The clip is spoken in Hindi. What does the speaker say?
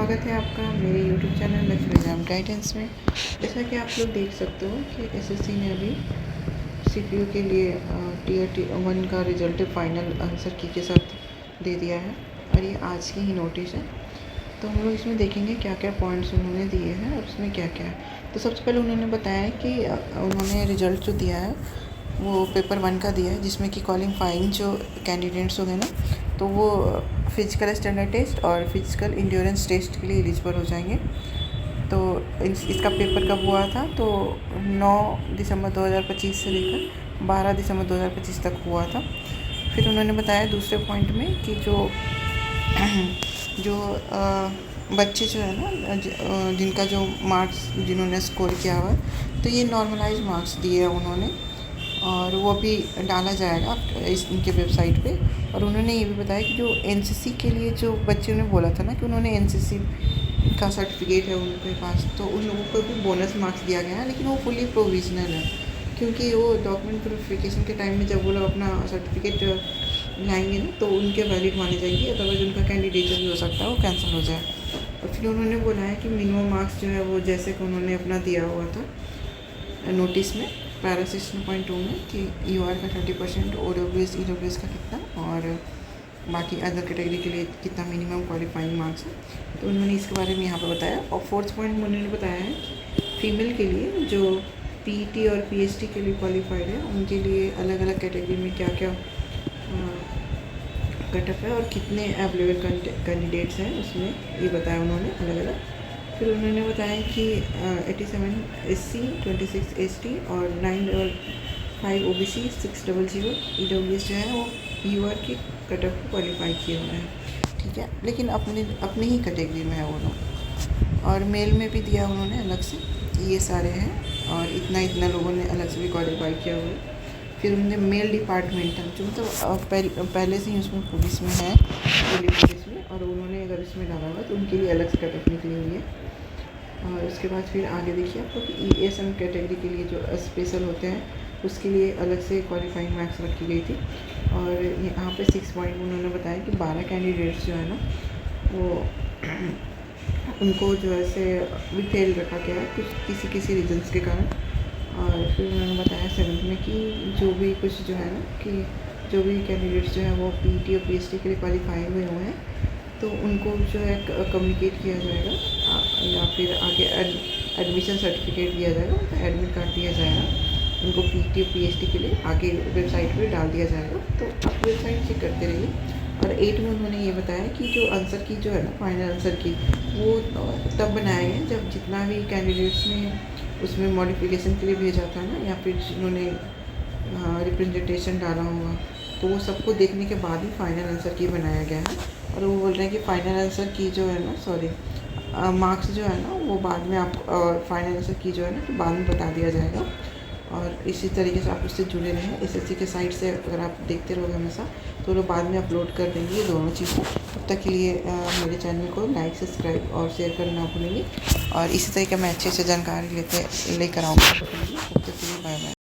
स्वागत है आपका मेरे YouTube channel Lakshmi exam guidance में। जैसा कि आप लोग देख सकते हो कि एसएससी ने अभी सीपीयू के लिए टीयर 1 का रिजल्ट फाइनल आंसर की के साथ दे दिया है और ये आज की ही नोटिस है। तो हम लोग इसमें देखेंगे क्या क्या पॉइंट्स उन्होंने दिए हैं और उसमें क्या क्या है। तो सबसे पहले उन्होंने बताया कि उन्होंने रिज़ल्ट जो दिया है वो पेपर 1 का दिया है, जिसमें कि क्वालिफाइंग जो कैंडिडेट्स होंगे ना, तो वो फिजिकल स्टैंडर्ड टेस्ट और फिजिकल इंड्योरेंस टेस्ट के लिए एलिजिबल हो जाएंगे। तो इसका पेपर कब हुआ था? तो 9 दिसंबर 2025 से लेकर 12 दिसंबर 2025 तक हुआ था। फिर उन्होंने बताया दूसरे पॉइंट में कि जो बच्चे जो है ना, जिनका जो मार्क्स जिन्होंने स्कोर किया हुआ, तो ये नॉर्मलाइज मार्क्स दिए हैं उन्होंने और वो भी डाला जाएगा इनके वेबसाइट पे। और उन्होंने ये भी बताया कि जो एनसीसी के लिए जो बच्चों ने बोला था ना कि उन्होंने एनसीसी का सर्टिफिकेट है उनके पास, तो उन लोगों को भी बोनस मार्क्स दिया गया है, लेकिन वो फुली प्रोविजनल है, क्योंकि वो डॉक्यूमेंट वेरिफिकेशन के टाइम में जब वो लोग अपना सर्टिफिकेट लाएंगे ना तो उनके वैलिड माने जाएंगे, अदरवाइज उनका कैंडिडेट भी हो सकता है वो कैंसिल हो जाए। और फिर उन्होंने बोला है कि मिनिमम मार्क्स जो है वो जैसे कि उन्होंने अपना दिया हुआ था नोटिस में पैरा 16.2 में कि यूआर का 30%, ओडब्ल्यूएस ईडब्ल्यूएस का कितना और बाकी अदर कैटेगरी के लिए कितना मिनिमम क्वालिफाइंग मार्क्स है, तो उन्होंने इसके बारे में यहाँ पर बताया। और फोर्थ पॉइंट में उन्होंने बताया है कि फीमेल के लिए जो पीईटी और पीएचडी के लिए क्वालिफाइड है उनके लिए अलग अलग कैटेगरी में क्या क्या कटअप है और कितने अवेलेबल कैंडिडेट्स हैं उसमें, ये बताया उन्होंने अलग अलग। फिर उन्होंने बताया कि 87 SC, 26 ST और 955 OBC, 600 EWS जो है वो यूआर की कटअप को क्वालिफाई किए हुए हैं, ठीक है, लेकिन अपनी ही कैटेगरी में है वो लोग। और मेल में भी दिया उन्होंने अलग से, ये सारे हैं और इतना लोगों ने अलग से भी क्वालिफाई किया हुआ है। फिर उन्होंने मेल डिपार्टमेंटल जो मतलब पहले से ही उसमें पुलिस में है, पुलिस में, और उन्होंने अगर इसमें डाला हुआ तो उनके लिए अलग से कटअप निकली हुई है। और उसके बाद फिर आगे देखिए आपको कि ESM कैटेगरी के लिए जो स्पेशल होते हैं उसके लिए अलग से क्वालिफाइंग मार्क्स रखी गई थी। और यहाँ पे 6 पॉइंट उन्होंने बताया कि 12 कैंडिडेट्स जो है ना वो उनको जो है से फेल रखा गया है कुछ किसी रीजन्स के कारण। और फिर उन्होंने बताया 7th में कि जो भी कुछ जो है ना कि जो भी कैंडिडेट्स जो है वो पीईटी और पीएचडी के लिए क्वालिफाई हुए हैं तो उनको जो है कम्युनिकेट किया जाएगा या फिर आगे एडमिशन सर्टिफिकेट दिया जाएगा, तो एडमिट कार्ड दिया जाएगा उनको पीईटी और पीएचडी के लिए, आगे वेबसाइट पे डाल दिया जाएगा, तो आप वेबसाइट चेक करते रहिए। और 8 में उन्होंने ये बताया कि जो आंसर की जो है ना फाइनल आंसर की वो तब बनाया गया जब जितना भी कैंडिडेट्स ने उसमें मॉडिफिकेशन के लिए भेजा था ना, या फिर जिन्होंने रिप्रेजेंटेशन डाला हुआ, तो वो सबको देखने के बाद ही फाइनल आंसर की बनाया गया है। और वो बोल रहे हैं कि फ़ाइनल आंसर की जो है ना मार्क्स जो है ना वो बाद में आप फाइनल आंसर की जो है ना तो बाद में बता दिया जाएगा। और इसी तरीके से आप उससे जुड़े रहें, एसएससी के साइट से अगर आप देखते रहोगे हमेशा तो लोग बाद में अपलोड कर देंगे ये दोनों चीज़ें। तब तक के लिए मेरे चैनल को लाइक, सब्सक्राइब और शेयर करना ना भूलेंगे और इसी तरीके मैं अच्छे से जानकारी लेकर आऊँगा। तब तक के लिए बाय बाय।